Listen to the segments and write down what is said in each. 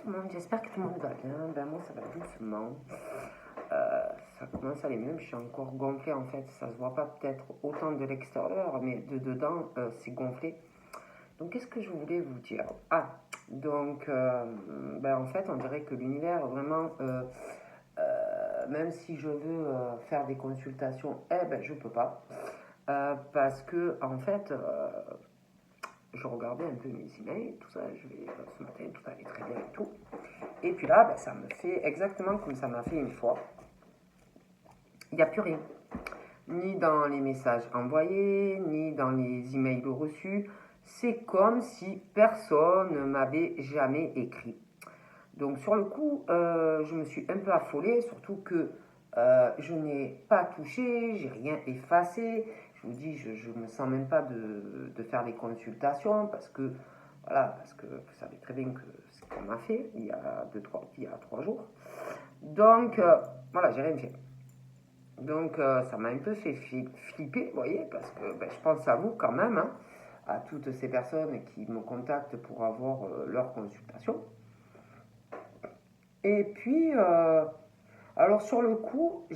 tout le monde, j'espère que tout le monde va bien. Ben moi ça va doucement. Ça commence à aller mieux, mais je suis encore gonflée en fait. Ça se voit pas peut-être autant de l'extérieur, mais de dedans c'est gonflé. Donc qu'est-ce que je voulais vous dire? Donc ben, en fait on dirait que l'univers vraiment, même si je veux faire des consultations, ben je peux pas. Parce que en fait je regardais un peu mes emails, tout ça, ce matin, tout allait très bien et tout. Et puis là, ben, ça me fait exactement comme ça m'a fait une fois. Il n'y a plus rien. Ni dans les messages envoyés, ni dans les emails reçus. C'est comme si personne ne m'avait jamais écrit. Donc sur le coup, je me suis un peu affolée, surtout que je n'ai pas touché, j'ai rien effacé. Je vous dis, je ne me sens même pas de faire des consultations parce que, voilà, parce que vous savez très bien que ce qu'on m'a fait il y a 3 jours. Donc, voilà, j'ai rien fait. Donc, ça m'a un peu fait flipper, vous voyez, parce que ben, je pense à vous quand même, hein, à toutes ces personnes qui me contactent pour avoir leur consultation. Et puis, alors sur le coup,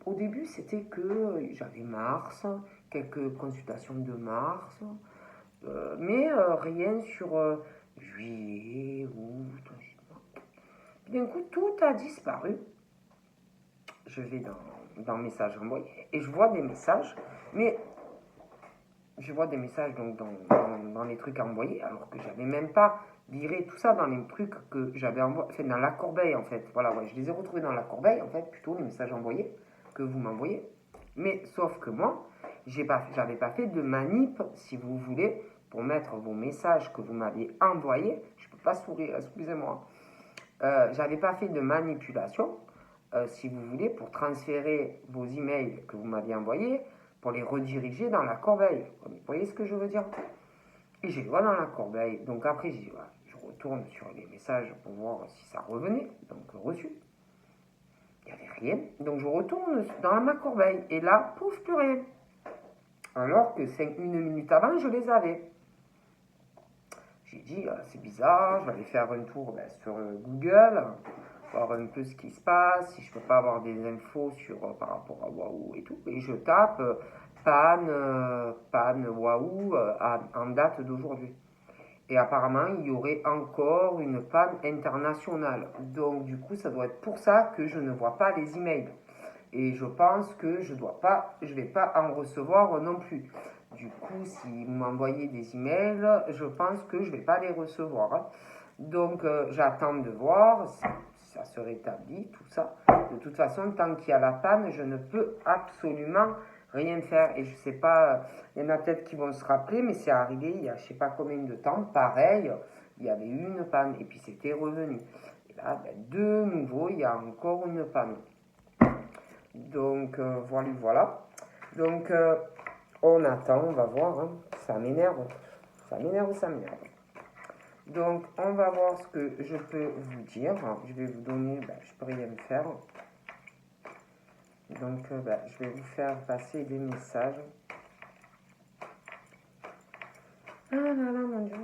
au début, c'était que j'avais Mars, quelques consultations de Mars, mais rien sur juillet, août. D'un coup, tout a disparu. Je vais dans messages envoyés et je vois des messages, mais je vois des messages donc dans les trucs à envoyer, alors que j'avais même pas viré tout ça dans les trucs que j'avais envoyé, dans la corbeille en fait. Voilà, ouais, je les ai retrouvés dans la corbeille en fait, plutôt les messages envoyés que vous m'envoyez. Mais sauf que moi, j'avais pas fait de manip, si vous voulez, pour mettre vos messages que vous m'aviez envoyés. Je peux pas sourire, excusez-moi. J'avais pas fait de manipulation, si vous voulez, pour transférer vos emails que vous m'aviez envoyés, pour les rediriger dans la corbeille. Vous voyez ce que je veux dire? Et je les vois dans la corbeille. Donc après, je retourne sur les messages pour voir si ça revenait. Donc reçu. Il n'y avait rien. Donc je retourne dans ma corbeille. Et là, pouf, plus rien. Alors que 1 minute avant, je les avais. J'ai dit, c'est bizarre, je vais aller faire un tour sur Google, voir un peu ce qui se passe, si je peux pas avoir des infos par rapport à Wahoo et tout. Et je tape panne Wahoo en date d'aujourd'hui. Et apparemment, il y aurait encore une panne internationale. Donc du coup, ça doit être pour ça que je ne vois pas les emails. Et je pense que je vais pas en recevoir non plus. Du coup, si vous m'envoyez des emails, je pense que je ne vais pas les recevoir. Donc, j'attends de voir si ça se rétablit, tout ça. De toute façon, tant qu'il y a la panne, je ne peux absolument rien faire. Et je ne sais pas, il y en a peut-être qui vont se rappeler, mais c'est arrivé il y a je ne sais pas combien de temps. Pareil, il y avait eu une panne et puis c'était revenu. Et là, de nouveau, il y a encore une panne. Donc, voilà. Donc, on attend, on va voir. Hein. Ça m'énerve. Ça m'énerve. Donc, on va voir ce que je peux vous dire. Je vais vous donner, je peux rien faire. Donc, je vais vous faire passer des messages. Ah là là, mon Dieu.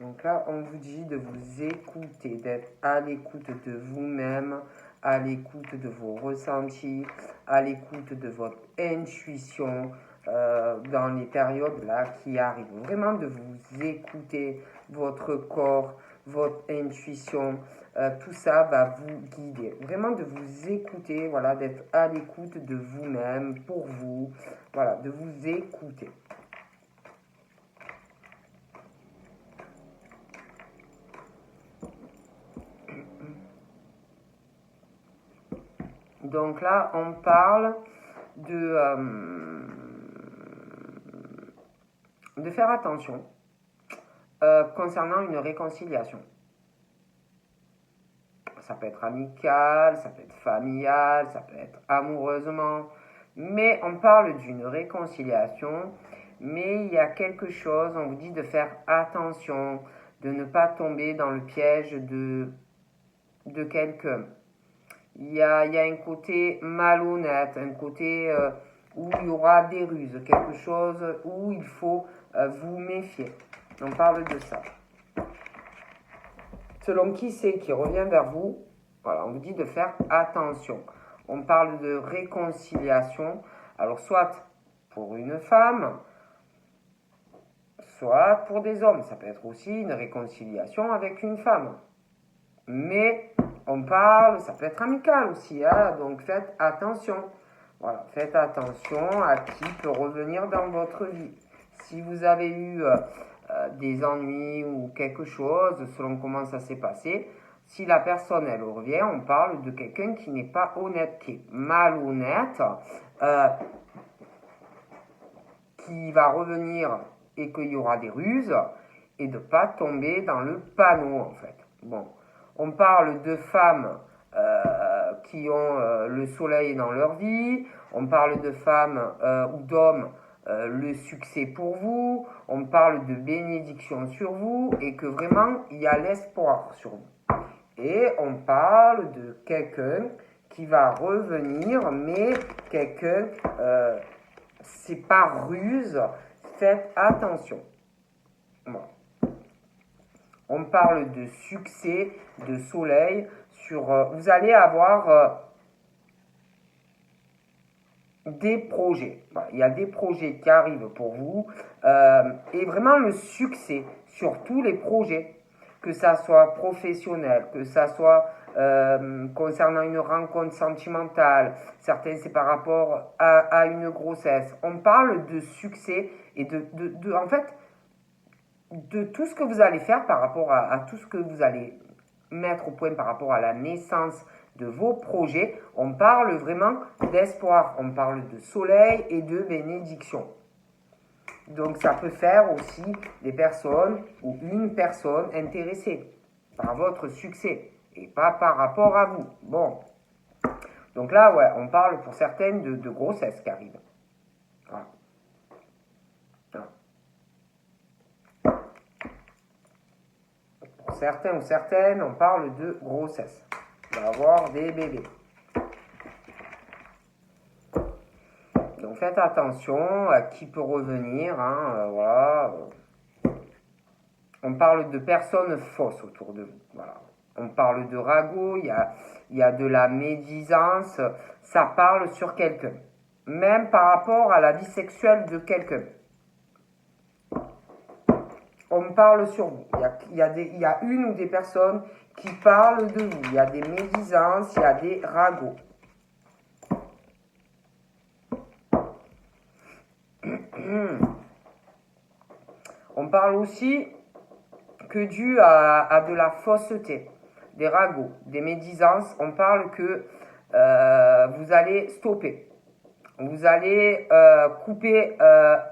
Donc là, on vous dit de vous écouter, d'être à l'écoute de vous-même, à l'écoute de vos ressentis, à l'écoute de votre intuition dans les périodes là qui arrivent. Vraiment de vous écouter, votre corps, votre intuition, tout ça va vous guider. Vraiment de vous écouter, voilà, d'être à l'écoute de vous-même, pour vous, voilà, de vous écouter. Donc là, on parle de faire attention concernant une réconciliation. Ça peut être amical, ça peut être familial, ça peut être amoureusement, mais on parle d'une réconciliation, mais il y a quelque chose, on vous dit de faire attention, de ne pas tomber dans le piège de quelqu'un. Il y a un côté malhonnête, un côté où il y aura des ruses, quelque chose où il faut vous méfier. On parle de ça. selon qui c'est qui revient vers vous, voilà, on vous dit de faire attention. On parle de réconciliation, alors soit pour une femme, soit pour des hommes. Ça peut être aussi une réconciliation avec une femme. Mais on parle, ça peut être amical aussi, hein, donc faites attention. Voilà, faites attention à qui peut revenir dans votre vie. Si vous avez eu des ennuis ou quelque chose, selon comment ça s'est passé, si la personne elle revient, on parle de quelqu'un qui n'est pas honnête, qui est malhonnête, qui va revenir et qu'il y aura des ruses et de ne pas tomber dans le panneau en fait. Bon, on parle de femmes qui ont le soleil dans leur vie, on parle de femmes ou d'hommes le succès pour vous, on parle de bénédiction sur vous et que vraiment il y a l'espoir sur vous. Et on parle de quelqu'un qui va revenir, mais quelqu'un, c'est pas ruse, faites attention. Bon. On parle de succès, de soleil, vous allez avoir des projets. Voilà, il y a des projets qui arrivent pour vous et vraiment le succès sur tous les projets, que ça soit professionnel, que ça soit concernant une rencontre sentimentale, certains c'est par rapport à une grossesse. On parle de succès et en fait, de tout ce que vous allez faire par rapport à tout ce que vous allez mettre au point par rapport à la naissance de vos projets, on parle vraiment d'espoir, on parle de soleil et de bénédiction. Donc ça peut faire aussi des personnes ou une personne intéressée par votre succès et pas par rapport à vous. Bon, donc là, ouais, on parle pour certaines de grossesse qui arrivent. Voilà. Pour certains ou certaines, on parle de grossesse. On va avoir des bébés. Donc faites attention à qui peut revenir. Hein, voilà. On parle de personnes fausses autour de vous. Voilà. On parle de ragots, il y a de la médisance. Ça parle sur quelqu'un. Même par rapport à la vie sexuelle de quelqu'un. On parle sur vous. Il y a une ou des personnes qui parlent de vous. Il y a des médisances, il y a des ragots. On parle aussi que dû à de la fausseté, des ragots, des médisances, on parle que vous allez stopper. Vous allez couper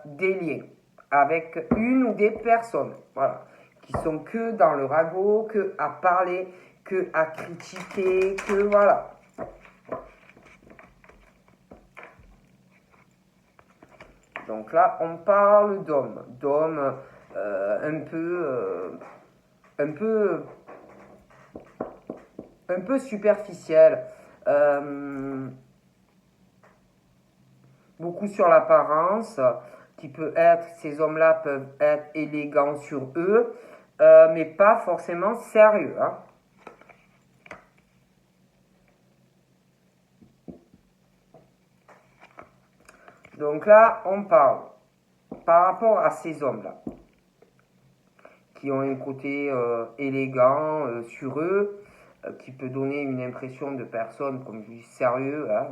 des liens avec une ou des personnes, voilà, qui sont que dans le ragot, que à parler, que à critiquer, que voilà. Donc là, on parle d'hommes un peu superficiels. Beaucoup sur l'apparence, ces hommes-là peuvent être élégants sur eux, mais pas forcément sérieux. Hein. Donc là, on parle par rapport à ces hommes-là, qui ont un côté élégant sur eux, qui peut donner une impression de personne, comme je dis, sérieux, hein,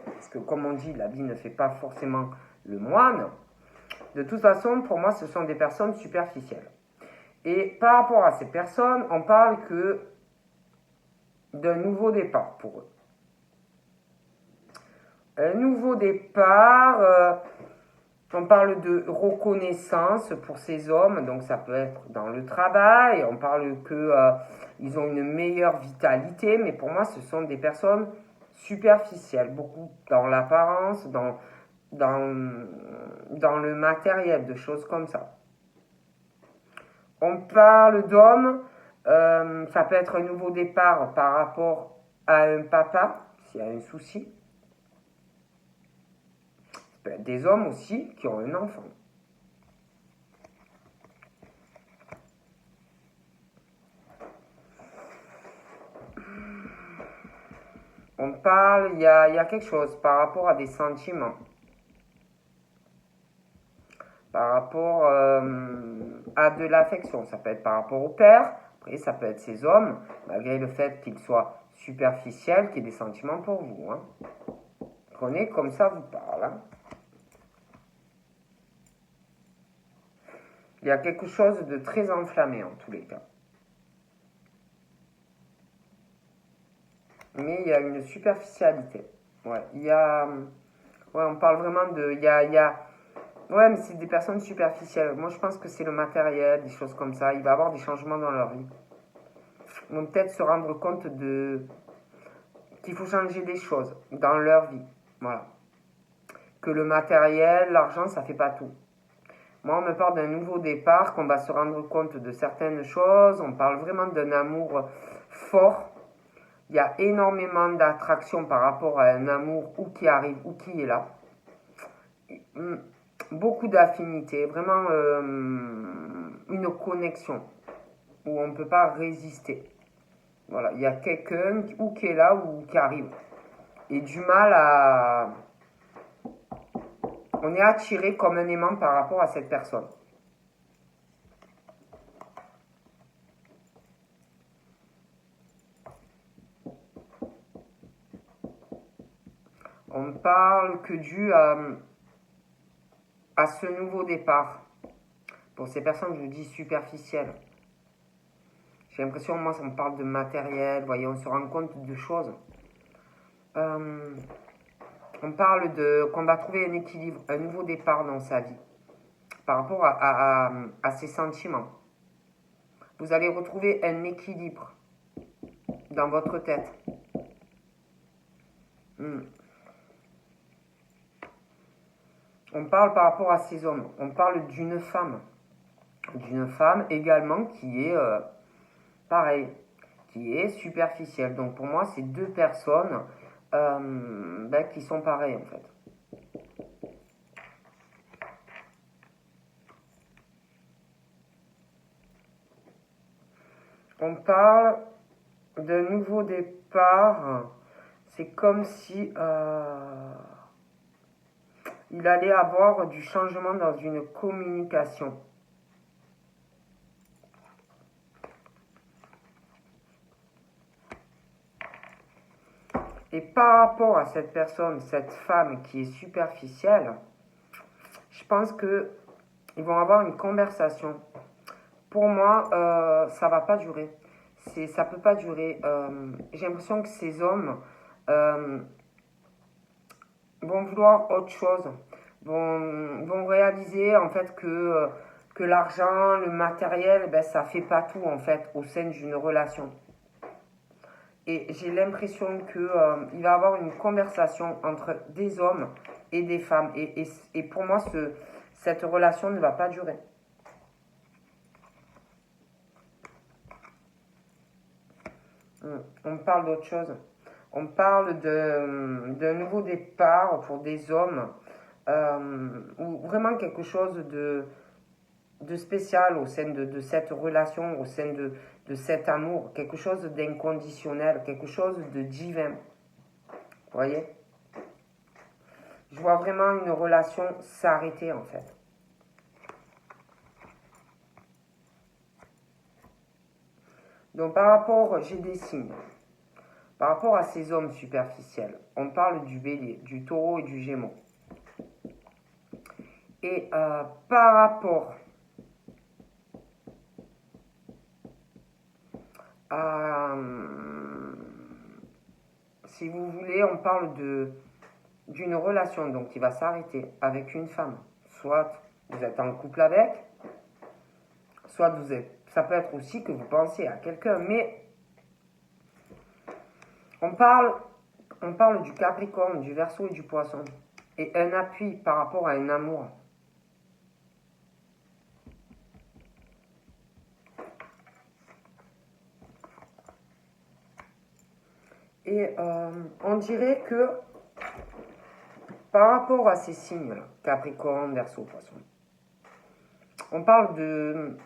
parce que comme on dit, l'habit ne fait pas forcément le moine. De toute façon, pour moi, ce sont des personnes superficielles. Et par rapport à ces personnes, on parle que d'un nouveau départ pour eux. Un nouveau départ, on parle de reconnaissance pour ces hommes, donc ça peut être dans le travail, on parle qu'ils ont une meilleure vitalité, mais pour moi, ce sont des personnes superficielles, beaucoup dans l'apparence, dans le matériel, de choses comme ça. On parle d'hommes, ça peut être un nouveau départ par rapport à un papa, s'il y a un souci. Ça peut être des hommes aussi qui ont un enfant. On parle, il y a quelque chose par rapport à des sentiments. Par rapport à de l'affection. Ça peut être par rapport au père, après ça peut être ses hommes, malgré le fait qu'ils soient superficiels, qu'il y ait des sentiments pour vous. Hein. Prenez comme ça vous parle. Hein. Il y a quelque chose de très enflammé en tous les cas. Mais il y a une superficialité. Ouais, il y a... Ouais, on parle vraiment de... Ouais, mais c'est des personnes superficielles. Moi, je pense que c'est le matériel, des choses comme ça. Il va y avoir des changements dans leur vie. Ils vont peut-être se rendre compte qu'il faut changer des choses dans leur vie. Voilà. Que le matériel, l'argent, ça fait pas tout. Moi, on me parle d'un nouveau départ, qu'on va se rendre compte de certaines choses. On parle vraiment d'un amour fort. Il y a énormément d'attraction par rapport à un amour ou qui arrive ou qui est là. Beaucoup d'affinités, vraiment une connexion où on ne peut pas résister. Voilà, il y a quelqu'un ou qui est là ou qui arrive. Et du mal à... On est attiré comme un aimant par rapport à cette personne. On parle que dû à ce nouveau départ. Pour ces personnes, je dis superficielles. J'ai l'impression, moi, on parle de matériel, voyez, on se rend compte de choses. On parle qu'on va trouver un équilibre, un nouveau départ dans sa vie par rapport à ses sentiments. Vous allez retrouver un équilibre dans votre tête. On parle par rapport à ces hommes. On parle d'une femme. D'une femme également qui est pareil, qui est superficielle. Donc pour moi, c'est deux personnes qui sont pareilles en fait. On parle d'un nouveau départ. C'est comme si il allait avoir du changement dans une communication. Et par rapport à cette personne, cette femme qui est superficielle, je pense qu'ils vont avoir une conversation. Pour moi, ça va pas durer. Ça peut pas durer. J'ai l'impression que ces hommes vont vouloir autre chose, vont réaliser en fait que l'argent, le matériel, ben, ça fait pas tout en fait au sein d'une relation. Et j'ai l'impression qu'il va y avoir une conversation entre des hommes et des femmes. Et pour moi, cette relation ne va pas durer. On parle d'autre chose. On parle d'un nouveau départ pour des hommes, ou vraiment quelque chose de spécial au sein de cette relation, au sein de cet amour, quelque chose d'inconditionnel, quelque chose de divin. Vous voyez? Je vois vraiment une relation s'arrêter en fait. Donc par rapport, j'ai des signes. Par rapport à ces hommes superficiels, on parle du bélier, du taureau et du gémeaux. Et par rapport à, si vous voulez, on parle d'une relation donc qui va s'arrêter avec une femme. Soit vous êtes en couple avec, soit vous êtes. Ça peut être aussi que vous pensez à quelqu'un, mais on parle du Capricorne, du Verseau et du Poisson. Et un appui par rapport à un amour. Et on dirait que par rapport à ces signes-là, Capricorne, Verseau, Poisson, on parle de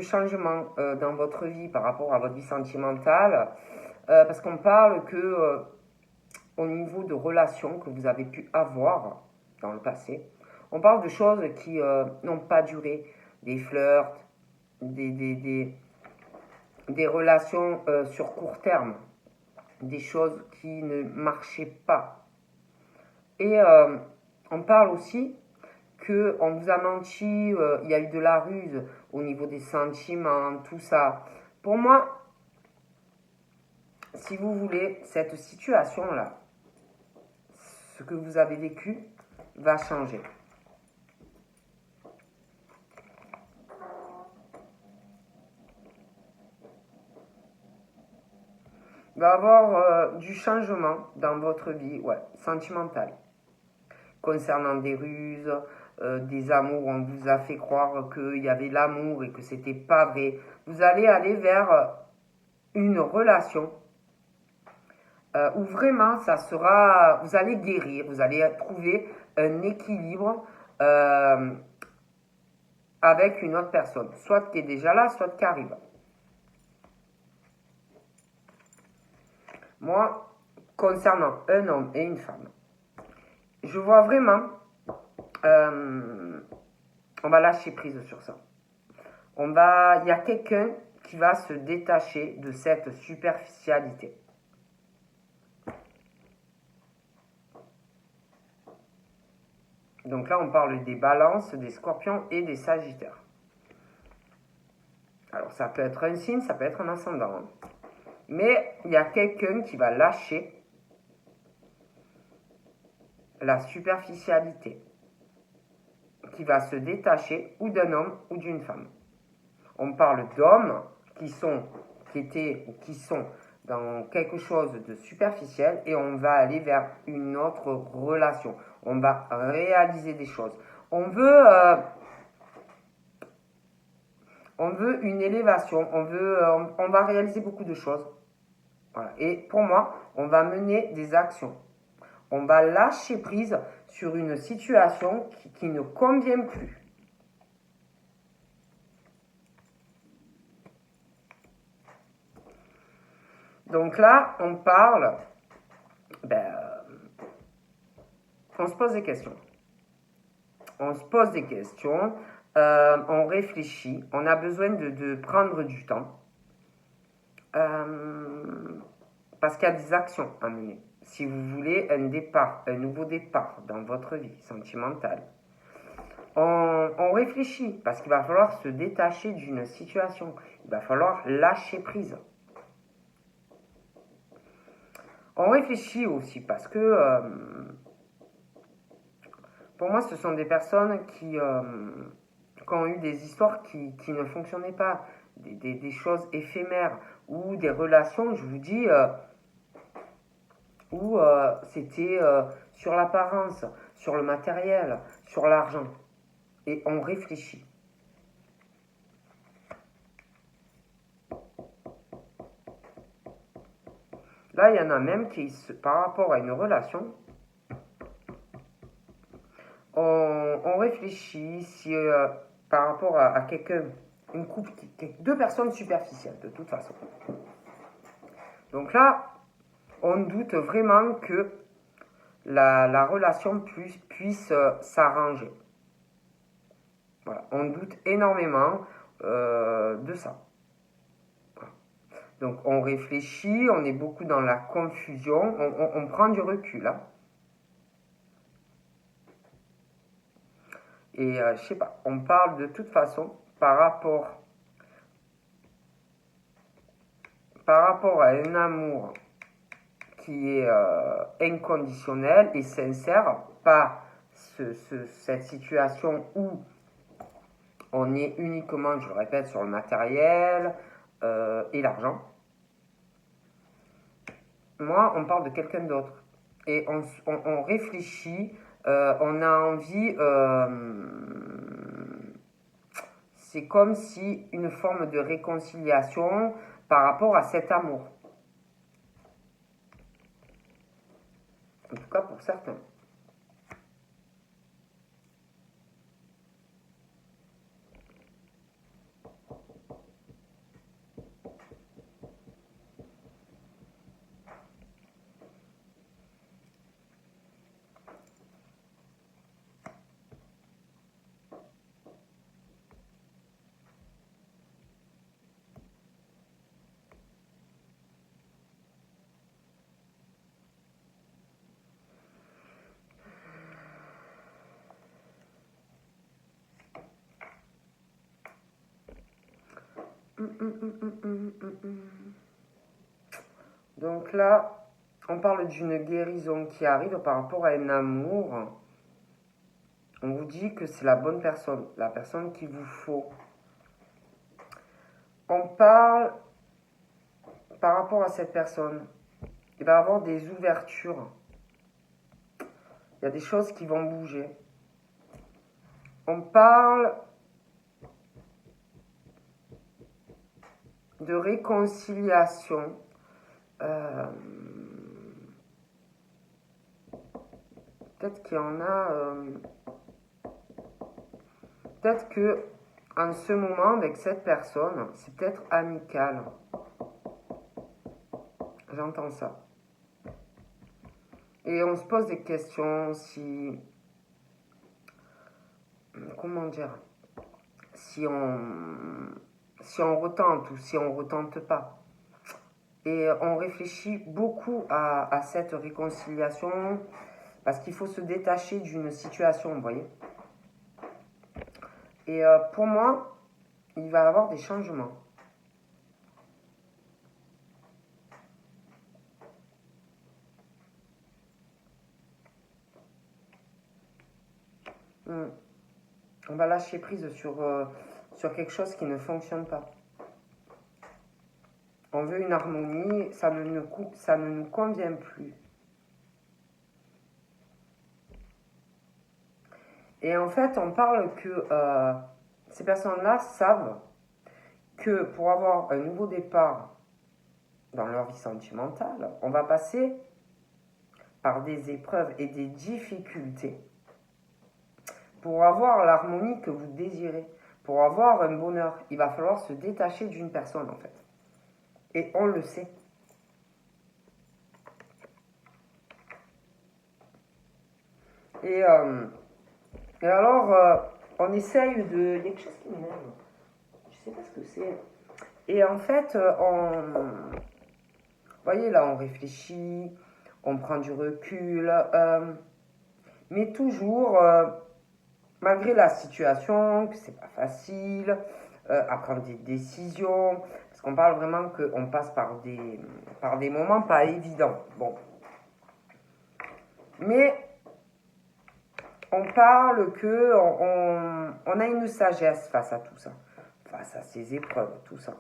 changement dans votre vie par rapport à votre vie sentimentale. parce qu'on parle que au niveau de relations que vous avez pu avoir dans le passé, on parle de choses qui n'ont pas duré, des flirts, des, des, des, des relations sur court terme, des choses qui ne marchaient pas. Et on parle aussi qu'on vous a menti, il y a eu de la ruse au niveau des sentiments, tout ça. Pour moi, si vous voulez, cette situation-là, ce que vous avez vécu, va changer. Il va y avoir du changement dans votre vie, ouais, sentimentale. Concernant des ruses, des amours où on vous a fait croire qu'il y avait l'amour et que c'était pas vrai. Vous allez aller vers une relation où vraiment ça sera, vous allez guérir, vous allez trouver un équilibre avec une autre personne, soit qui est déjà là, soit qui arrive. Moi, concernant un homme et une femme, je vois vraiment, on va lâcher prise sur ça. Il y a quelqu'un qui va se détacher de cette superficialité. Donc là, on parle des balances, des scorpions et des sagittaires. Alors, ça peut être un signe, ça peut être un ascendant. Hein. Mais il y a quelqu'un qui va lâcher la superficialité, qui va se détacher ou d'un homme ou d'une femme. On parle d'hommes qui sont dans quelque chose de superficiel et on va aller vers une autre relation. On va réaliser des choses. On veut une élévation, on va réaliser beaucoup de choses. Voilà. Et pour moi, on va mener des actions. On va lâcher prise sur une situation qui ne convient plus. Donc là, on parle, on se pose des questions. On se pose des questions, on réfléchit, on a besoin de prendre du temps. Parce qu'il y a des actions à mener. Si vous voulez un nouveau départ dans votre vie sentimentale, on réfléchit parce qu'il va falloir se détacher d'une situation. Il va falloir lâcher prise. On réfléchit aussi parce que pour moi, ce sont des personnes qui ont eu des histoires qui ne fonctionnaient pas, des choses éphémères ou des relations, je vous dis, où c'était sur l'apparence, sur le matériel, sur l'argent. Et on réfléchit. Là, il y en a même qui, par rapport à une relation, on réfléchit si par rapport à quelqu'un, une couple, deux personnes superficielles de toute façon. Donc là, on doute vraiment que la relation puisse s'arranger. Voilà. On doute énormément de ça. Voilà. Donc on réfléchit, on est beaucoup dans la confusion, on prend du recul. Hein. Et je sais pas, on parle de toute façon par rapport à un amour qui est inconditionnel et sincère, pas cette situation où on est uniquement, je le répète, sur le matériel et l'argent. Moi, on parle de quelqu'un d'autre. Et on réfléchit, on a envie... c'est comme si une forme de réconciliation par rapport à cet amour. En tout cas pour certains. Donc là, on parle d'une guérison qui arrive par rapport à un amour. On vous dit que c'est la bonne personne, la personne qu'il vous faut. On parle par rapport à cette personne. Il va y avoir des ouvertures. Il y a des choses qui vont bouger. On parle de réconciliation. Peut-être qu'il y en a... peut-être que en ce moment, avec cette personne, c'est peut-être amical. J'entends ça. Et on se pose des questions si... Comment dire? Si on retente ou si on retente pas. Et on réfléchit beaucoup à cette réconciliation parce qu'il faut se détacher d'une situation, vous voyez. Et pour moi, il va y avoir des changements. On va lâcher prise sur quelque chose qui ne fonctionne pas. On veut une harmonie, ça ne nous convient plus. Et en fait, on parle que ces personnes-là savent que pour avoir un nouveau départ dans leur vie sentimentale, on va passer par des épreuves et des difficultés pour avoir l'harmonie que vous désirez, pour avoir un bonheur. Il va falloir se détacher d'une personne en fait. Et on le sait. Et alors, on essaye de... Il y a quelque chose qui m'énerve. Je sais pas ce que c'est. Et en fait, vous voyez, là, on réfléchit, on prend du recul, mais toujours, malgré la situation, que c'est pas facile, à prendre des décisions, parce qu'on parle vraiment qu'on passe par des moments pas évidents. Bon. Mais on parle que on a une sagesse face à tout ça, face à ces épreuves, tout ça.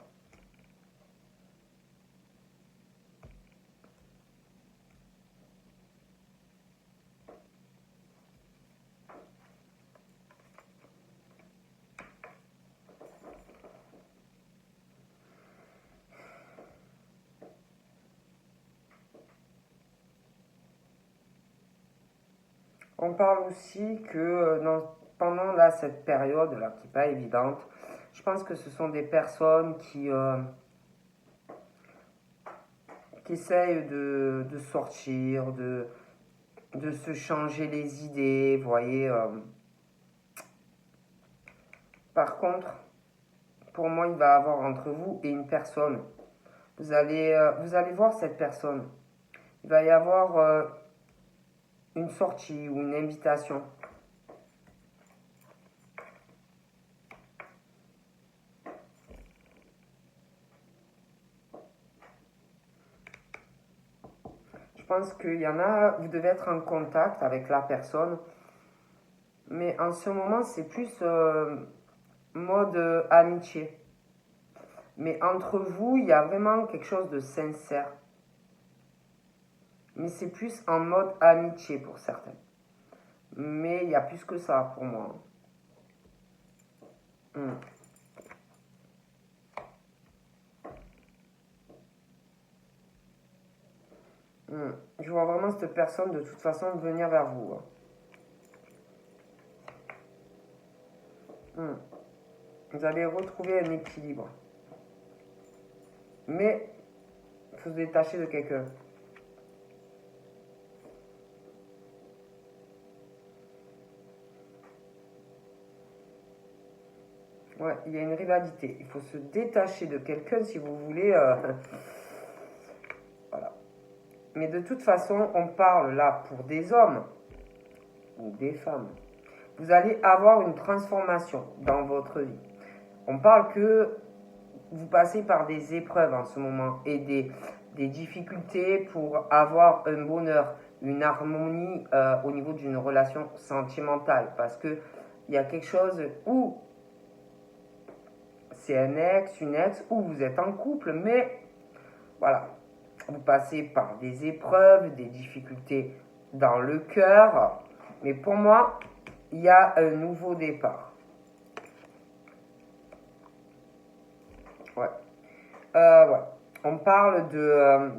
On parle aussi que pendant là, cette période là, qui n'est pas évidente, je pense que ce sont des personnes qui essayent de sortir, de se changer les idées, vous voyez. Par contre, pour moi, il va y avoir entre vous et une personne. Vous allez voir cette personne. Il va y avoir une sortie ou une invitation. Je pense qu'il y en a, vous devez être en contact avec la personne. Mais en ce moment, c'est plus mode amitié. Mais entre vous, il y a vraiment quelque chose de sincère. Mais c'est plus en mode amitié pour certains. Mais il y a plus que ça pour moi. Je vois vraiment cette personne de toute façon venir vers vous. Vous allez retrouver un équilibre. Mais il faut se détacher de quelqu'un. Ouais, il y a une rivalité. Il faut se détacher de quelqu'un si vous voulez. Voilà. Mais de toute façon, on parle là pour des hommes ou des femmes. Vous allez avoir une transformation dans votre vie. On parle que vous passez par des épreuves en ce moment et des difficultés pour avoir un bonheur, une harmonie au niveau d'une relation sentimentale. Parce que il y a quelque chose où c'est un ex, une ex, ou vous êtes en couple, mais voilà, vous passez par des épreuves, des difficultés dans le cœur. Mais pour moi, il y a un nouveau départ. Ouais. Ouais. On parle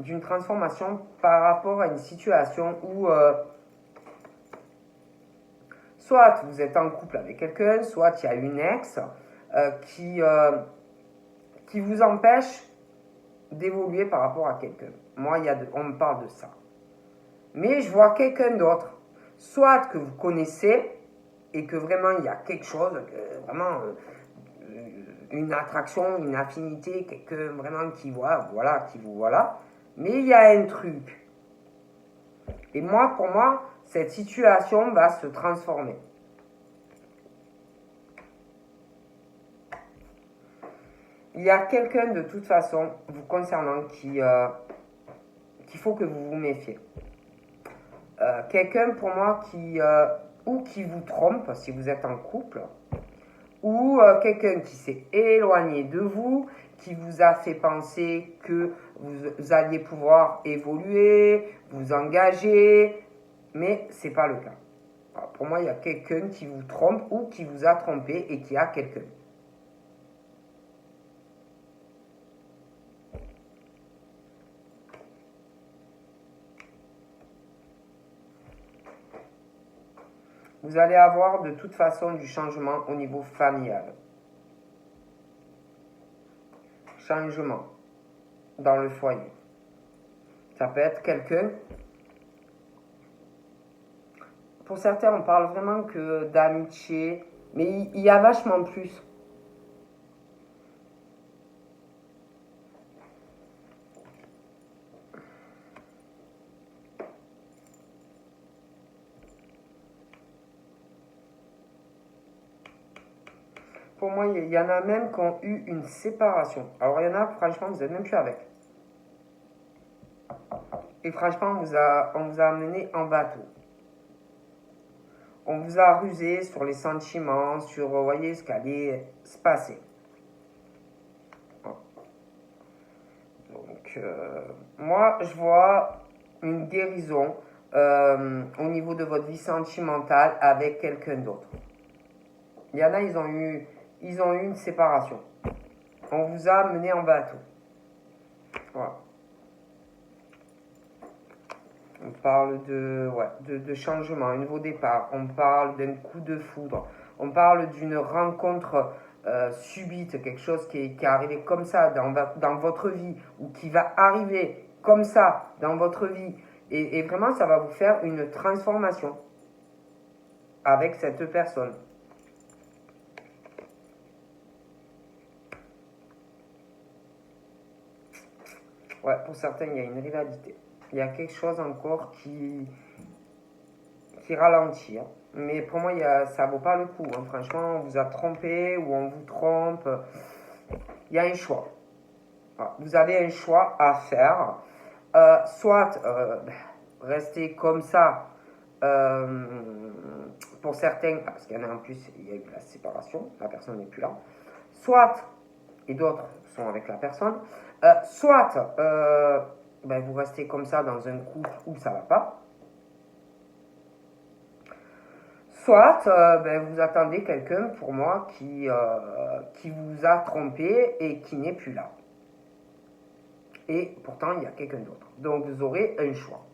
d'une transformation par rapport à une situation où soit vous êtes en couple avec quelqu'un, soit il y a une ex qui vous empêche d'évoluer par rapport à quelqu'un. Moi, on me parle de ça. Mais je vois quelqu'un d'autre, soit que vous connaissez et que vraiment il y a quelque chose, vraiment une attraction, une affinité, quelqu'un vraiment qui voilà, qui vous voilà, mais il y a un truc. Et moi, pour moi, cette situation va se transformer. Il y a quelqu'un de toute façon vous concernant qu'il faut que vous vous méfiez. Quelqu'un pour moi ou qui vous trompe si vous êtes en couple, ou quelqu'un qui s'est éloigné de vous, qui vous a fait penser que vous alliez pouvoir évoluer, vous engager, mais ce n'est pas le cas. Alors, pour moi, il y a quelqu'un qui vous trompe ou qui vous a trompé et qui a quelqu'un. Vous allez avoir de toute façon du changement au niveau familial. Changement dans le foyer. Ça peut être quelqu'un. Pour certains, on parle vraiment que d'amitié, mais il y a vachement plus. Pour moi, il y en a même qui ont eu une séparation. Alors, il y en a, franchement, vous n'êtes même plus avec. Et franchement, on vous a amené en bateau. On vous a rusé sur les sentiments, sur, vous voyez, ce qu'allait se passer. Donc, moi, je vois une guérison au niveau de votre vie sentimentale avec quelqu'un d'autre. Il y en a, ils ont eu une séparation. On vous a mené en bateau. Voilà. On parle de changement, un nouveau départ. On parle d'un coup de foudre. On parle d'une rencontre subite, quelque chose qui est arrivé comme ça dans votre vie ou qui va arriver comme ça dans votre vie. Et vraiment, ça va vous faire une transformation avec cette personne. Ouais, pour certains, il y a une rivalité. Il y a quelque chose encore qui ralentit. Hein. Mais pour moi, ça vaut pas le coup. Hein. Franchement, on vous a trompé ou on vous trompe. Il y a un choix. Voilà. Vous avez un choix à faire. Soit rester comme ça pour certains, parce qu'il y en a en plus, il y a eu la séparation, la personne n'est plus là. Soit, et d'autres sont avec la personne, soit vous restez comme ça dans un couple où ça va pas. Soit vous attendez quelqu'un pour moi qui vous a trompé et qui n'est plus là. Et pourtant, il y a quelqu'un d'autre. Donc, vous aurez un choix.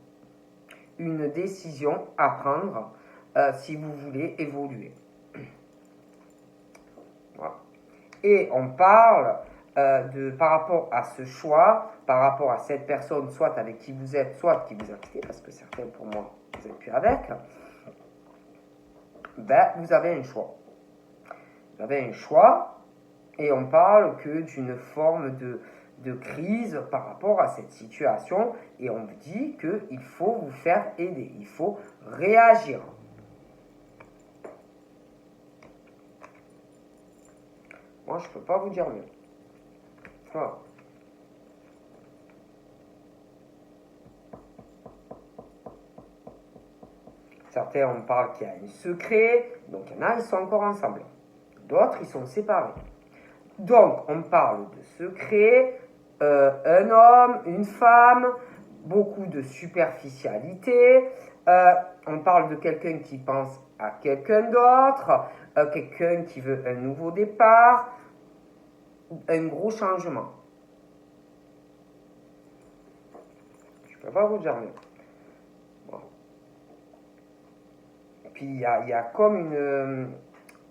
Une décision à prendre si vous voulez évoluer. Voilà. Et on parle par rapport à ce choix, par rapport à cette personne, soit avec qui vous êtes, soit qui vous a quitté, parce que certains, pour moi, vous n'êtes plus avec. Vous avez un choix. Vous avez un choix et on parle que d'une forme de crise par rapport à cette situation et on vous dit qu'il faut vous faire aider, il faut réagir. Moi, je ne peux pas vous dire mieux. Voilà. Certains, on parle qu'il y a un secret, donc il y en a, ils sont encore ensemble. D'autres, ils sont séparés. Donc, on parle de secret, un homme, une femme, beaucoup de superficialité. On parle de quelqu'un qui pense à quelqu'un d'autre, quelqu'un qui veut un nouveau départ, un gros changement. Je ne peux pas vous dire mieux. Bon. Puis il y a comme une...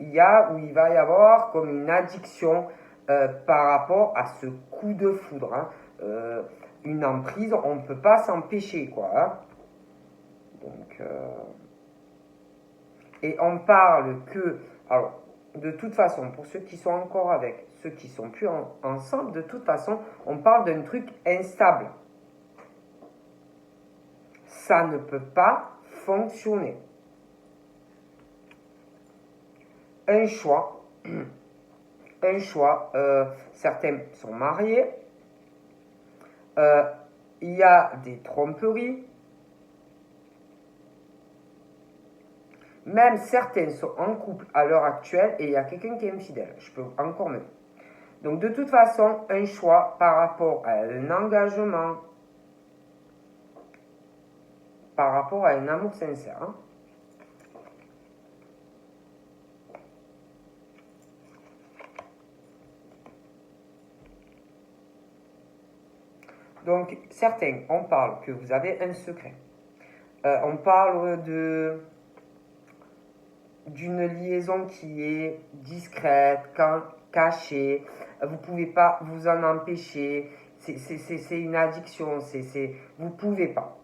il va y avoir comme une addiction par rapport à ce coup de foudre. Hein. Une emprise, on ne peut pas s'empêcher, quoi. Hein. Donc, et on parle que, alors, de toute façon, pour ceux qui sont encore avec, ceux qui sont plus ensemble, de toute façon, on parle d'un truc instable. Ça ne peut pas fonctionner. Un choix, certains sont mariés, il y a des tromperies, même certains sont en couple à l'heure actuelle et il y a quelqu'un qui est infidèle, je peux encore mieux. Donc de toute façon, un choix par rapport à un engagement, par rapport à un amour sincère. Hein. Donc, certains, on parle que vous avez un secret. On parle d'une liaison qui est discrète, cachée. Vous ne pouvez pas vous en empêcher. C'est une addiction. Vous ne pouvez pas.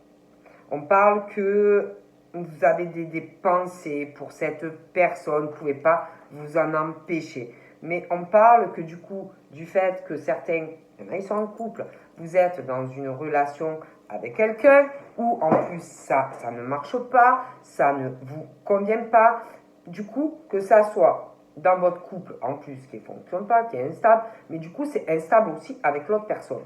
On parle que vous avez des pensées pour cette personne. Vous ne pouvez pas vous en empêcher. Mais on parle que du coup, du fait que certains, ils sont en couple, vous êtes dans une relation avec quelqu'un où en plus ça ne marche pas, ça ne vous convient pas. Du coup, que ça soit dans votre couple en plus qui ne fonctionne pas, qui est instable, mais du coup c'est instable aussi avec l'autre personne.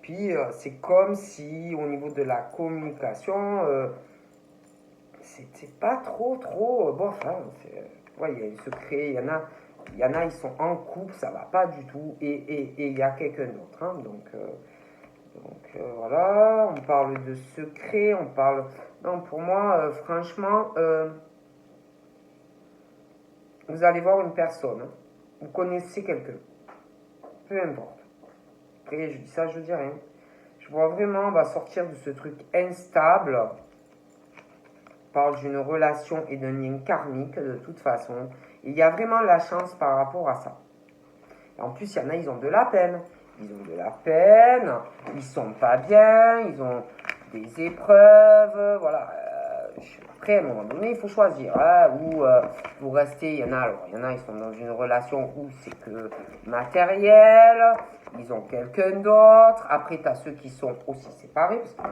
Puis c'est comme si au niveau de la communication, c'était pas trop bon. Enfin, ouais, il y a un secret, il y en a, ils sont en couple, ça va pas du tout, et il y a quelqu'un d'autre. Hein, donc voilà, on parle de secret, on parle. Non, pour moi, franchement, vous allez voir une personne, hein, vous connaissez quelqu'un, peu importe. Après, je dis ça, je dis rien. Je vois vraiment, on va sortir de ce truc instable. On parle d'une relation et d'un lien karmique de toute façon. Il y a vraiment la chance par rapport à ça. Et en plus, il y en a, ils ont de la peine. Ils ont de la peine, ils sont pas bien, ils ont des épreuves, voilà. Après, à un moment donné, il faut choisir. Hein, ou vous restez, il y en a, ils sont dans une relation où c'est que matériel, ils ont quelqu'un d'autre. Après, tu as ceux qui sont aussi séparés, parce que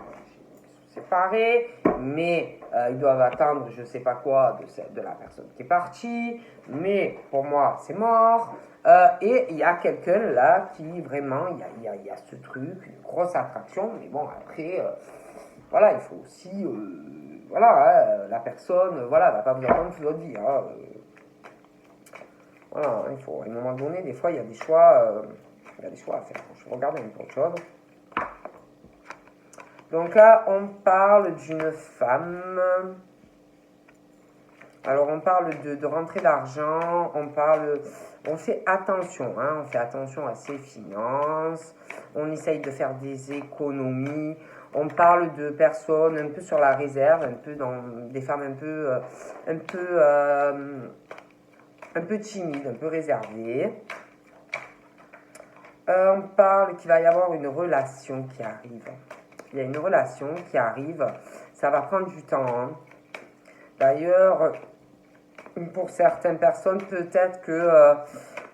séparés, mais ils doivent attendre je sais pas quoi de la personne qui est partie, mais pour moi c'est mort. Et il y a quelqu'un là qui vraiment, il y a ce truc, une grosse attraction, mais bon après, voilà, il faut aussi, voilà, hein, la personne, voilà, va pas vous attendre toute votre vie. Hein, voilà, il faut, à un moment donné, des fois il y a des choix, à faire. Je vais regarder un peu autre chose. Donc là, on parle d'une femme. Alors, on parle de rentrée d'argent. On fait attention. Hein, on fait attention à ses finances. On essaye de faire des économies. On parle de personnes un peu sur la réserve, un peu des femmes un peu timides, un peu réservées. On parle qu'il va y avoir une relation qui arrive. Il y a une relation qui arrive, ça va prendre du temps. Hein. D'ailleurs, pour certaines personnes, peut-être que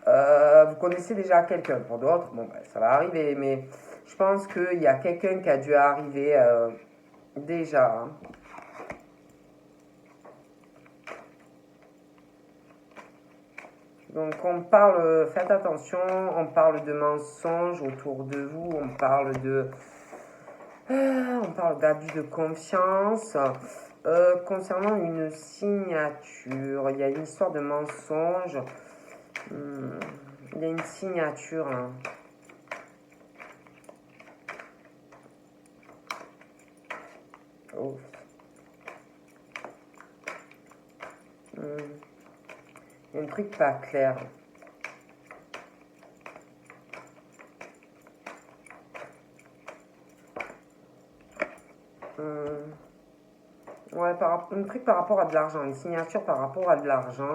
Vous connaissez déjà quelqu'un. Pour d'autres, bon, ben, ça va arriver, mais je pense qu'il y a quelqu'un qui a dû arriver déjà. Hein. Donc on parle, faites attention, on parle de mensonges autour de vous, on parle d'abus de confiance. Concernant une signature, il y a une histoire de mensonge. Il y a une signature. Hein. Oh. Il y a un truc pas clair. Ouais, un truc par rapport à de l'argent, une signature par rapport à de l'argent.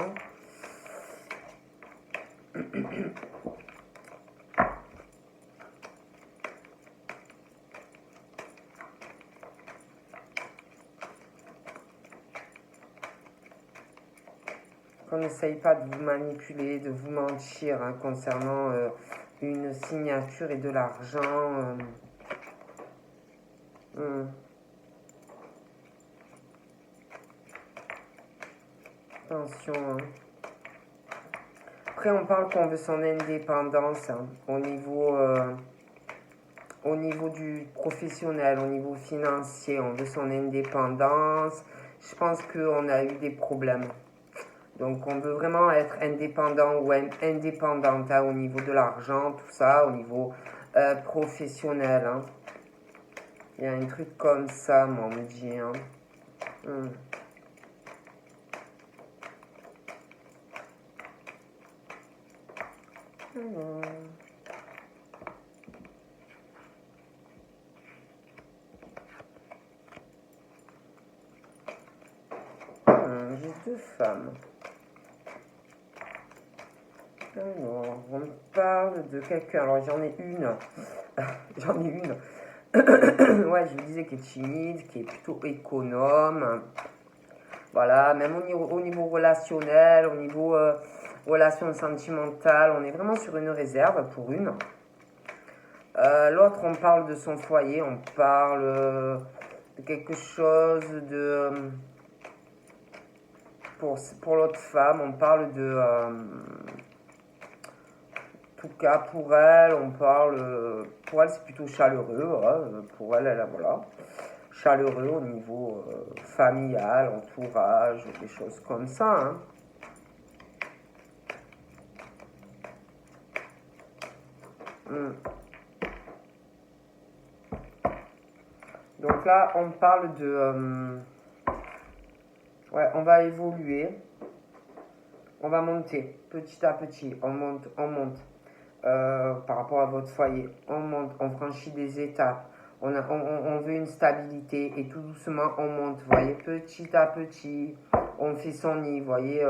Qu'on n'essaye pas de vous manipuler, de vous mentir hein, concernant une signature et de l'argent. Attention. Hein. Après, on parle qu'on veut son indépendance hein, au niveau du professionnel, au niveau financier. On veut son indépendance. Je pense qu'on a eu des problèmes. Donc, on veut vraiment être indépendant ou indépendante hein, au niveau de l'argent, tout ça, au niveau professionnel. Hein. Il y a un truc comme ça, mon dit. Hein. J'ai deux femmes. Alors, on parle de quelqu'un. Alors, j'en ai une. Ouais, je vous disais qu'elle est timide, qui est plutôt économe. Voilà, même au niveau relationnel, au niveau relation sentimentale, on est vraiment sur une réserve pour une. L'autre, on parle de son foyer, on parle de quelque chose de... pour l'autre femme, on parle de... en tout cas, pour elle, on parle... pour elle, c'est plutôt chaleureux. Hein, pour elle, voilà. Chaleureux au niveau familial, entourage, des choses comme ça. Hein. Donc là, on parle de... ouais, on va évoluer. On va monter petit à petit. On monte, on monte. Par rapport à votre foyer. On monte, on franchit des étapes. On veut une stabilité et tout doucement on monte, vous voyez, petit à petit, on fait son nid, vous voyez,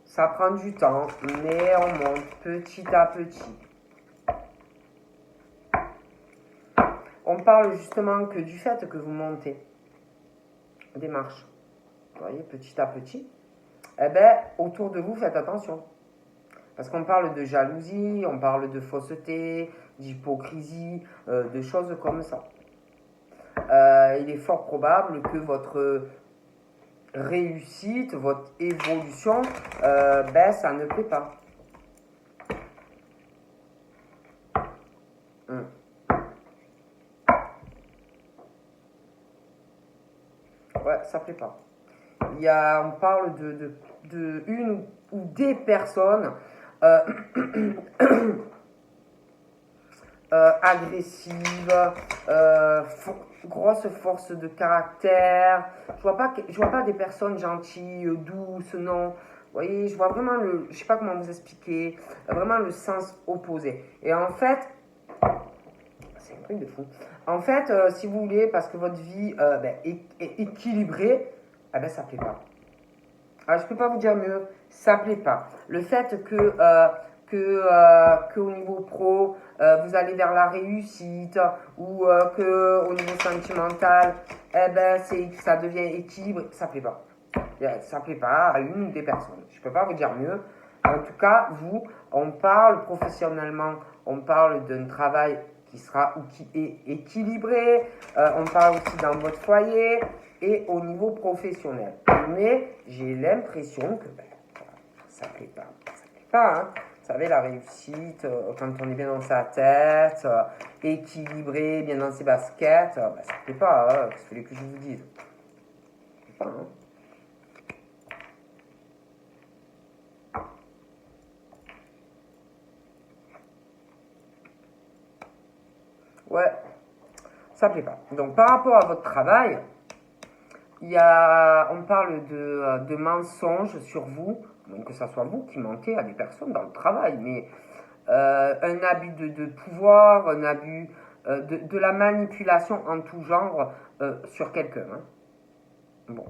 ça prend du temps, mais on monte petit à petit. On parle justement que du fait que vous montez des marches, vous voyez, petit à petit, eh bien, autour de vous, faites attention. Parce qu'on parle de jalousie, on parle de fausseté, d'hypocrisie, de choses comme ça. Il est fort probable que votre réussite, votre évolution, ça ne plaît pas. Ouais, ça plaît pas. On parle de une ou des personnes agressives, grosse force de caractère. Je vois pas des personnes gentilles, douces, non. Vous voyez, je vois vraiment je sais pas comment vous expliquer, vraiment le sens opposé. Et en fait, c'est un truc de fou. En fait, si vous voulez, parce que votre vie est équilibrée, ça plaît pas. Alors, je peux pas vous dire mieux, ça plaît pas. Le fait que au niveau pro, vous allez vers la réussite ou que au niveau sentimental, ça devient équilibre, ça plaît pas. Ça plaît pas à une des personnes. Je peux pas vous dire mieux. En tout cas, vous, on parle professionnellement, on parle d'un travail qui sera ou qui est équilibré, on parle aussi dans votre foyer et au niveau professionnel. Mais j'ai l'impression que ça ne plaît pas. Ça plaît pas, hein. Vous savez, la réussite, quand on est bien dans sa tête, équilibré, bien dans ses baskets, ça ne plaît pas. Hein. Qu'est-ce que je vous dise? Ça plaît pas, hein. Ouais, ça plaît pas. Donc, par rapport à votre travail, on parle de mensonges sur vous, que ce soit vous qui mentez à des personnes dans le travail, mais un abus de pouvoir, un abus de la manipulation en tout genre sur quelqu'un. Hein. Bon.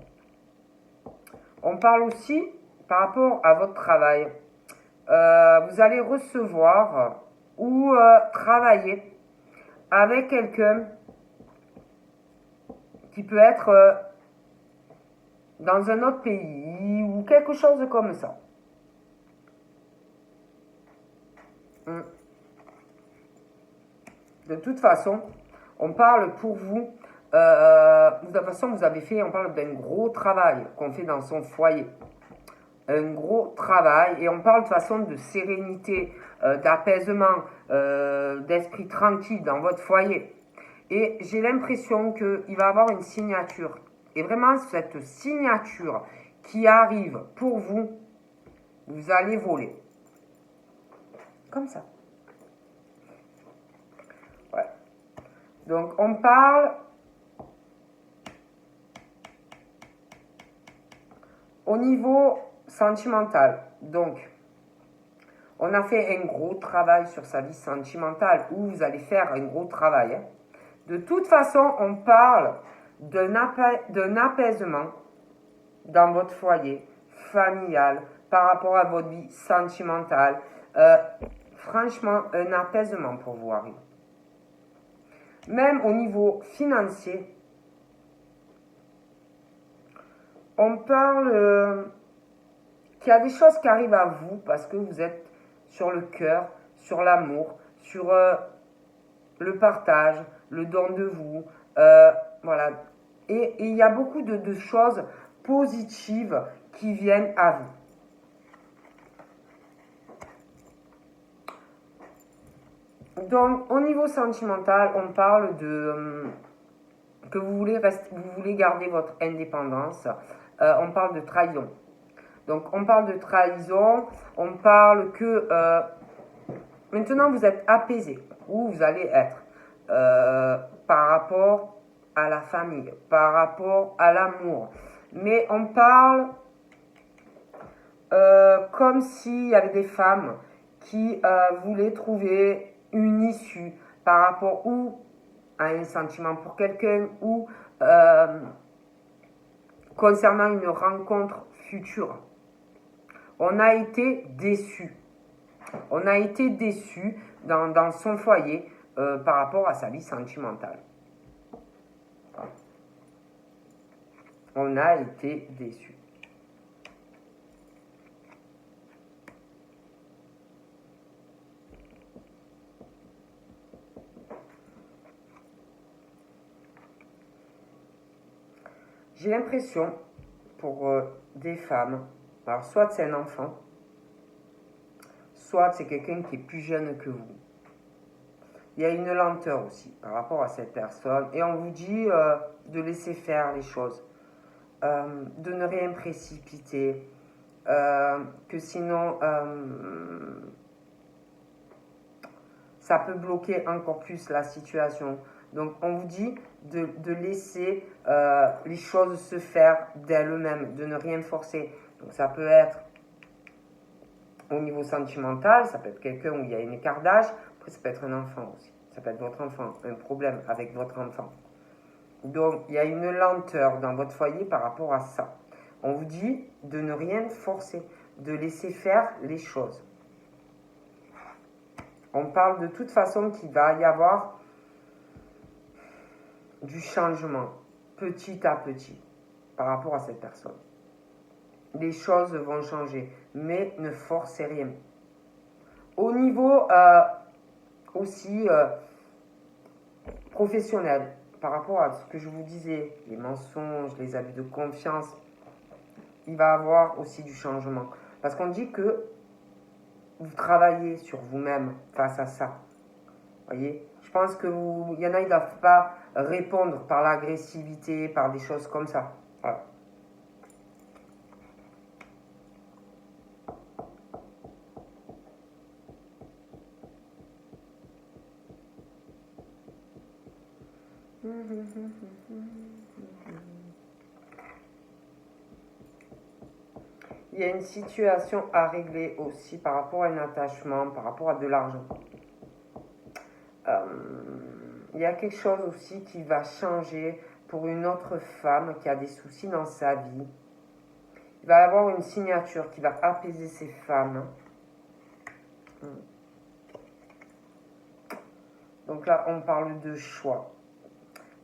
On parle aussi par rapport à votre travail. Vous allez recevoir ou travailler avec quelqu'un qui peut être dans un autre pays ou quelque chose comme ça. De toute façon, on parle pour vous. De toute façon, on parle d'un gros travail qu'on fait dans son foyer. Un gros travail. Et on parle de façon de sérénité, d'apaisement, d'esprit tranquille dans votre foyer. Et j'ai l'impression qu'il va y avoir une signature. Et vraiment, cette signature qui arrive pour vous, vous allez voler. Comme ça. Ouais. Donc, on parle au niveau sentimental. Donc, on a fait un gros travail sur sa vie sentimentale, ou vous allez faire un gros travail. Hein. De toute façon, on parle d'un apaisement dans votre foyer familial par rapport à votre vie sentimentale. Franchement, un apaisement pour vous arrive. Même au niveau financier, on parle qu'il y a des choses qui arrivent à vous parce que vous êtes sur le cœur, sur l'amour, sur le partage, le don de vous. Voilà. Et il y a beaucoup de choses positives qui viennent à vous. Donc, au niveau sentimental, on parle de que vous voulez garder votre indépendance. On parle de trahison. Donc, on parle de trahison. On parle que maintenant vous êtes apaisé, où vous allez être par rapport à la famille, par rapport à l'amour. Mais on parle comme s'il y avait des femmes qui voulaient trouver une issue par rapport ou à un sentiment pour quelqu'un ou concernant une rencontre future. On a été déçus. On a été déçus dans son foyer par rapport à sa vie sentimentale. On a été déçus. J'ai l'impression, pour des femmes, alors soit c'est un enfant, soit c'est quelqu'un qui est plus jeune que vous. Il y a une lenteur aussi par rapport à cette personne. Et on vous dit de laisser faire les choses, de ne rien précipiter, que sinon ça peut bloquer encore plus la situation. Donc on vous dit de laisser les choses se faire d'elles-mêmes, de ne rien forcer. Donc ça peut être au niveau sentimental, ça peut être quelqu'un où il y a un écart d'âge, après ça peut être un enfant aussi. Ça peut être votre enfant, un problème avec votre enfant. Donc il y a une lenteur dans votre foyer par rapport à ça. On vous dit de ne rien forcer, de laisser faire les choses. On parle de toute façon qu'il va y avoir du changement, petit à petit, par rapport à cette personne. les choses vont changer. Mais ne forcez rien. Au niveau aussi professionnel, par rapport à ce que je vous disais, les mensonges, les abus de confiance, il va y avoir aussi du changement. Parce qu'on dit que vous travaillez sur vous-même face à ça. Voyez, je pense que il y en a, ils ne doivent pas répondre par l'agressivité, par des choses comme ça. Voilà. Il y a une situation à régler aussi par rapport à un attachement, par rapport à de l'argent. Il y a quelque chose aussi qui va changer pour une autre femme qui a des soucis dans sa vie. Il va y avoir une signature qui va apaiser ces femmes. Donc là, on parle de choix.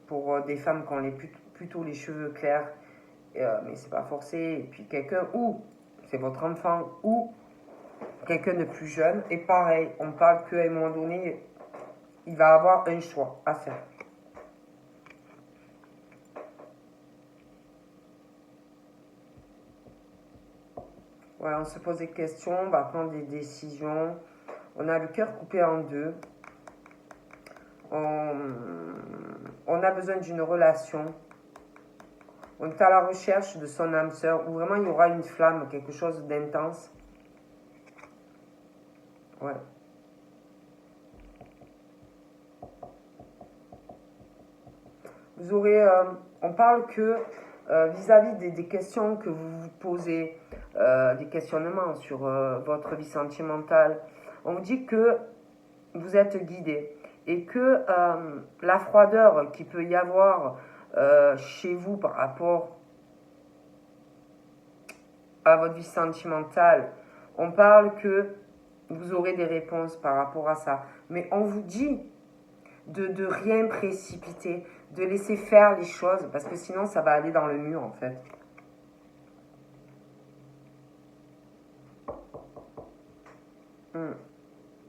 Pour des femmes qui ont plutôt les cheveux clairs, mais c'est pas forcé. Et puis quelqu'un, ou c'est votre enfant, ou quelqu'un de plus jeune. Et pareil, on parle qu'à un moment donné, il va avoir un choix à faire. Voilà, on se pose des questions, on va prendre des décisions. On a le cœur coupé en deux. On a besoin d'une relation. On est à la recherche de son âme sœur, où vraiment il y aura une flamme, quelque chose d'intense. Ouais. Vous aurez, on parle que vis-à-vis des questions que vous vous posez, des questionnements sur votre vie sentimentale, on vous dit que vous êtes guidé et que la froideur qu'il peut y avoir chez vous par rapport à votre vie sentimentale, on parle que vous aurez des réponses par rapport à ça. Mais on vous dit de rien précipiter, de laisser faire les choses, parce que sinon ça va aller dans le mur en fait.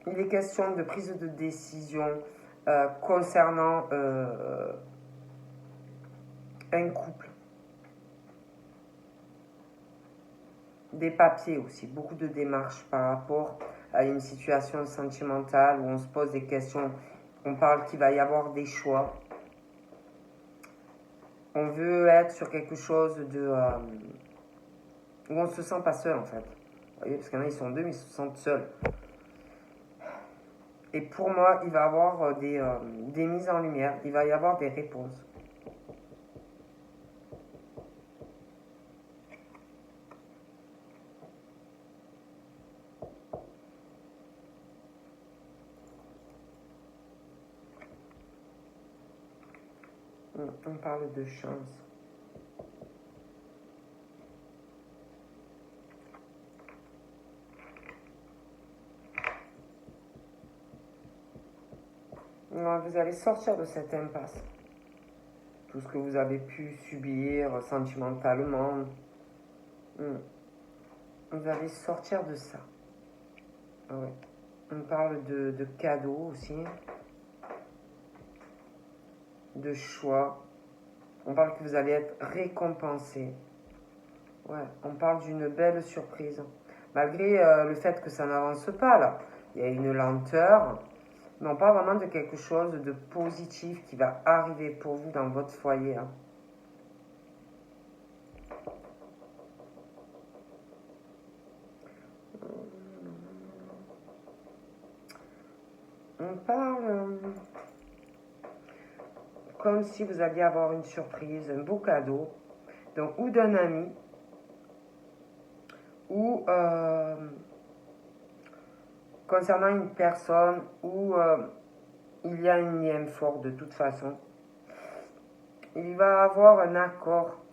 Il est question de prise de décision concernant un couple. Des papiers aussi, beaucoup de démarches par rapport à une situation sentimentale où on se pose des questions. On parle qu'il va y avoir des choix. On veut être sur quelque chose de où on se sent pas seul en fait. Vous voyez, parce qu'il y en a, ils sont deux, mais ils se sentent seuls. Et pour moi, il va y avoir des mises en lumière, il va y avoir des réponses. On parle de chance. Vous allez sortir de cette impasse. Tout ce que vous avez pu subir sentimentalement, vous allez sortir de ça. Ouais. On parle de cadeaux aussi, de choix. On parle que vous allez être récompensé. Ouais, on parle d'une belle surprise. Malgré le fait que ça n'avance pas là, il y a une lenteur, mais on parle vraiment de quelque chose de positif qui va arriver pour vous dans votre foyer. Hein. On parle comme si vous alliez avoir une surprise, un beau cadeau, donc, ou d'un ami, ou concernant une personne où il y a un lien fort de toute façon. Il va avoir un accord.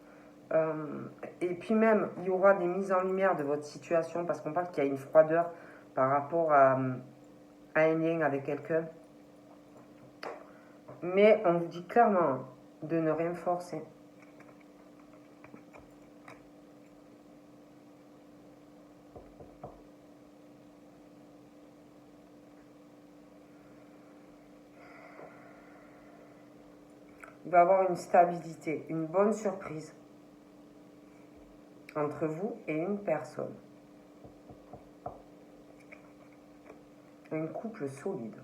Et puis même, il y aura des mises en lumière de votre situation parce qu'on parle qu'il y a une froideur par rapport à un lien avec quelqu'un. Mais on vous dit clairement de ne rien forcer. il va y avoir une stabilité, une bonne surprise entre vous et une personne. Un couple solide.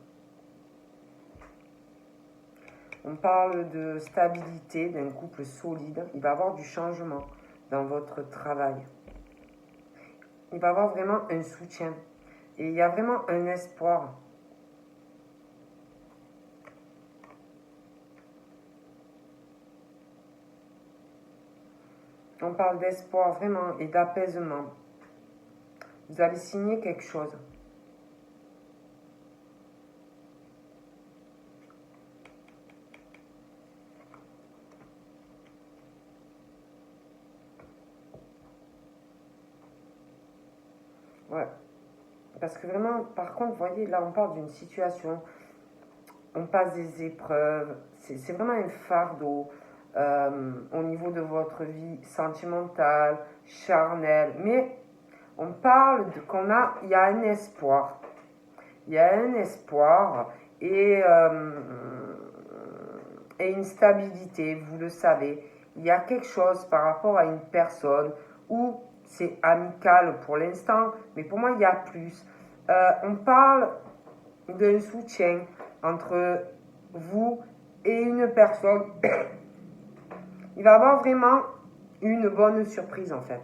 On parle de stabilité, d'un couple solide. Il va y avoir du changement dans votre travail. Il va y avoir vraiment un soutien. Et il y a vraiment un espoir. On parle d'espoir vraiment et d'apaisement. Vous allez signer quelque chose. Ouais. Parce que vraiment, par contre, vous voyez, là, on parle d'une situation, on passe des épreuves, c'est vraiment un fardeau au niveau de votre vie sentimentale, charnelle, mais on parle de il y a un espoir. Il y a un espoir et une stabilité, vous le savez. Il y a quelque chose par rapport à une personne où c'est amical pour l'instant, mais pour moi, il y a plus. On parle d'un soutien entre vous et une personne. Il va y avoir vraiment une bonne surprise en fait.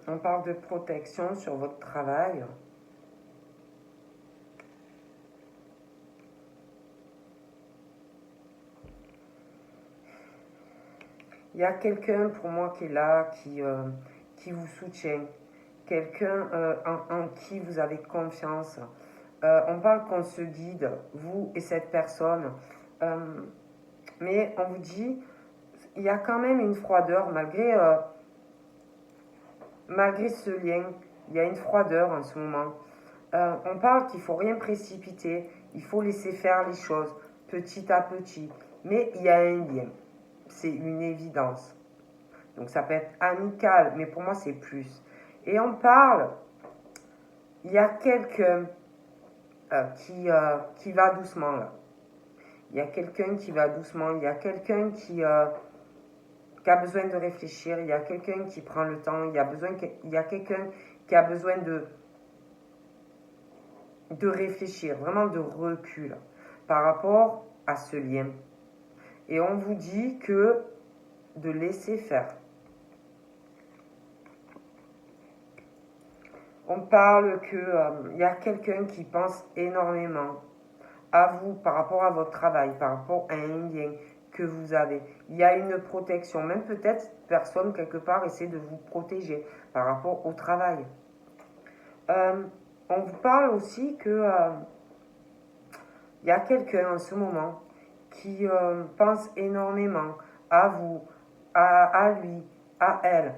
On parle de protection sur votre travail. Il y a quelqu'un pour moi qui est là, qui vous soutient, quelqu'un en qui vous avez confiance. On parle qu'on se guide, vous et cette personne. Mais on vous dit, il y a quand même une froideur malgré ce lien. Il y a une froideur en ce moment. On parle qu'il ne faut rien précipiter, il faut laisser faire les choses petit à petit. Mais il y a un lien, c'est une évidence. Donc ça peut être amical, mais pour moi c'est plus. Et on parle, il y a quelqu'un qui va doucement là. Il y a quelqu'un qui va doucement, il y a quelqu'un qui a besoin de réfléchir, il y a quelqu'un qui prend le temps, il y a quelqu'un qui a besoin de réfléchir, vraiment de recul par rapport à ce lien. Et on vous dit que de laisser faire. On parle qu'il y a quelqu'un qui pense énormément à vous par rapport à votre travail, par rapport à un lien que vous avez. Il y a une protection, même peut-être personne quelque part essaie de vous protéger par rapport au travail. On vous parle aussi que il y a quelqu'un en ce moment qui pense énormément à vous, à lui, à elle,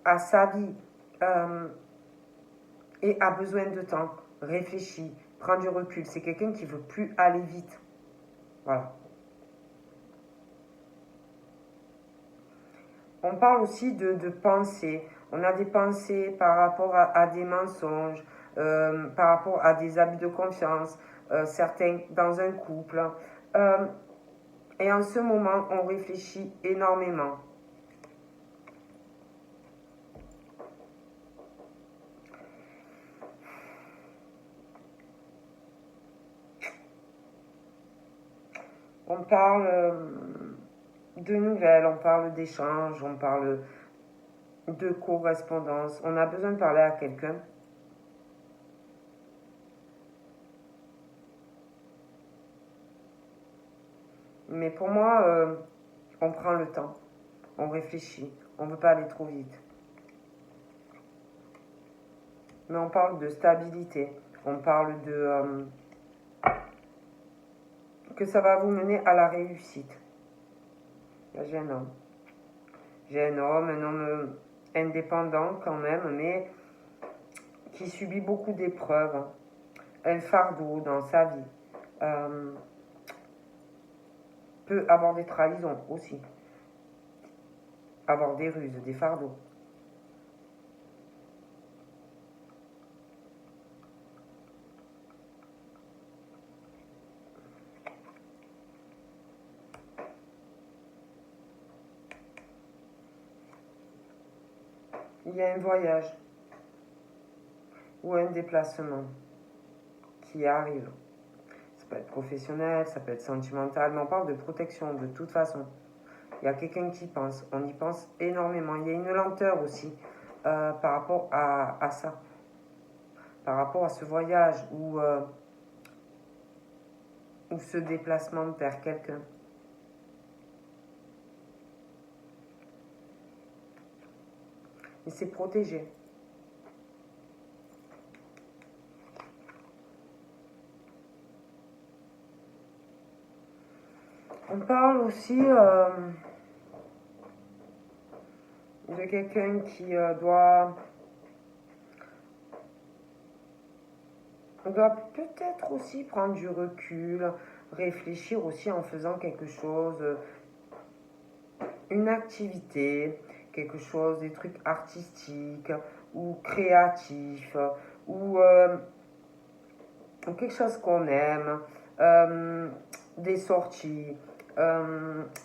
à sa vie, et a besoin de temps, réfléchit, prend du recul. C'est quelqu'un qui veut plus aller vite. Voilà. On parle aussi de pensées. On a des pensées par rapport à des mensonges, par rapport à des abus de confiance, certains dans un couple. Et en ce moment, on réfléchit énormément. On parle de nouvelles, on parle d'échanges, on parle de correspondance. On a besoin de parler à quelqu'un. Mais pour moi, on prend le temps, on réfléchit, on ne veut pas aller trop vite. Mais on parle de stabilité, on parle de que ça va vous mener à la réussite. Là, j'ai un homme. J'ai un homme indépendant quand même, mais qui subit beaucoup d'épreuves, un fardeau dans sa vie. Peut avoir des trahisons aussi. avoir des ruses, des fardeaux. Il y a un voyage ou un déplacement qui arrive. Ça peut être professionnel, ça peut être sentimental, mais on parle de protection de toute façon. Il y a quelqu'un qui pense, on y pense énormément. Il y a une lenteur aussi par rapport à ça, par rapport à ce voyage ou ce déplacement vers quelqu'un. Et c'est protégé. On parle aussi de quelqu'un qui doit peut-être aussi prendre du recul, réfléchir aussi en faisant quelque chose, une activité, quelque chose, des trucs artistiques ou créatifs ou quelque chose qu'on aime, des sorties,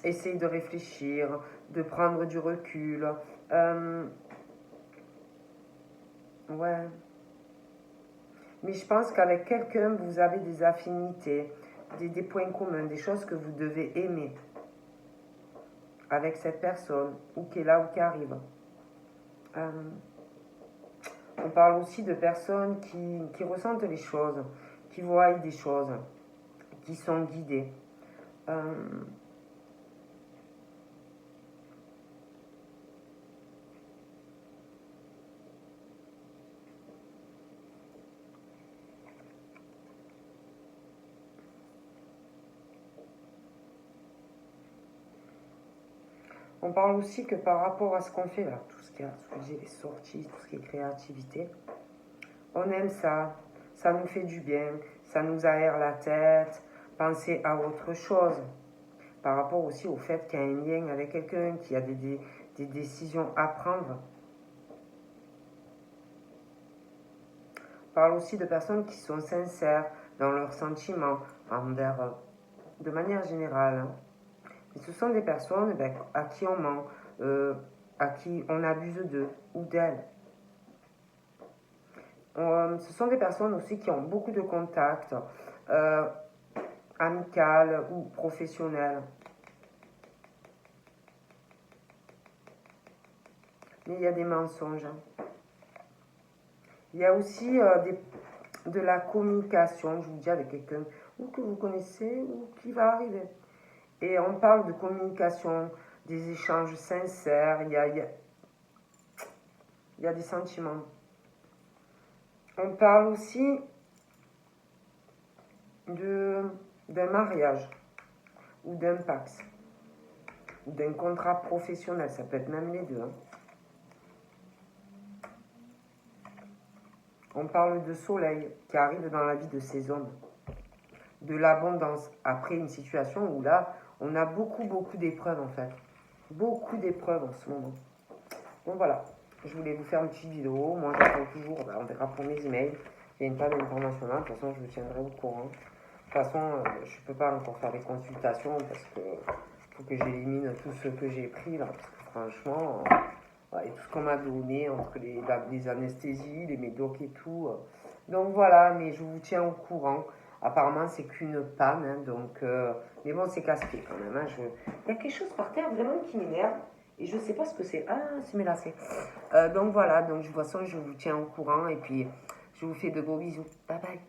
essayer de réfléchir, de prendre du recul. Ouais. Mais je pense qu'avec quelqu'un, vous avez des affinités, des points communs, des choses que vous devez aimer avec cette personne, ou qui est là ou qui arrive. On parle aussi de personnes qui ressentent les choses, qui voient des choses, qui sont guidées. On parle aussi que par rapport à ce qu'on fait là, tout ce qui est, ce que j'ai, les sorties, tout ce qui est créativité, on aime ça, ça nous fait du bien, ça nous aère la tête, penser à autre chose. Par rapport aussi au fait qu'il y a un lien avec quelqu'un, qu'il y a des décisions à prendre. On parle aussi de personnes qui sont sincères dans leurs sentiments envers, de manière générale. Hein. Et ce sont des personnes à qui on ment, à qui on abuse d'eux ou d'elles. Ce sont des personnes aussi qui ont beaucoup de contacts, amicaux ou professionnels. Mais il y a des mensonges. Il y a aussi de la communication, je vous dis, avec quelqu'un ou que vous connaissez ou qui va arriver. Et on parle de communication, des échanges sincères, il y a des sentiments. On parle aussi d'un mariage ou d'un pax ou d'un contrat professionnel, ça peut être même les deux. Hein. On parle de soleil qui arrive dans la vie de ces hommes, de l'abondance après une situation où là, on a beaucoup d'épreuves en fait. Beaucoup d'épreuves en ce moment. Donc voilà, je voulais vous faire une petite vidéo. Moi, j'attends toujours, on verra pour mes emails. Il y a une panne internationale, de toute façon, je vous tiendrai au courant. De toute façon, je ne peux pas encore faire des consultations parce que faut que j'élimine tout ce que j'ai pris là. Parce que franchement, et tout ce qu'on m'a donné entre les anesthésies, les médocs et tout. Donc voilà, mais je vous tiens au courant. Apparemment, c'est qu'une panne, hein, donc... mais bon, c'est casse-pied quand même. Hein, il y a quelque chose par terre vraiment qui m'énerve. Et je sais pas ce que c'est. Ah, c'est mes lacets. Donc voilà, donc de toute façon, je vous tiens au courant. Et puis, je vous fais de gros bisous. Bye bye.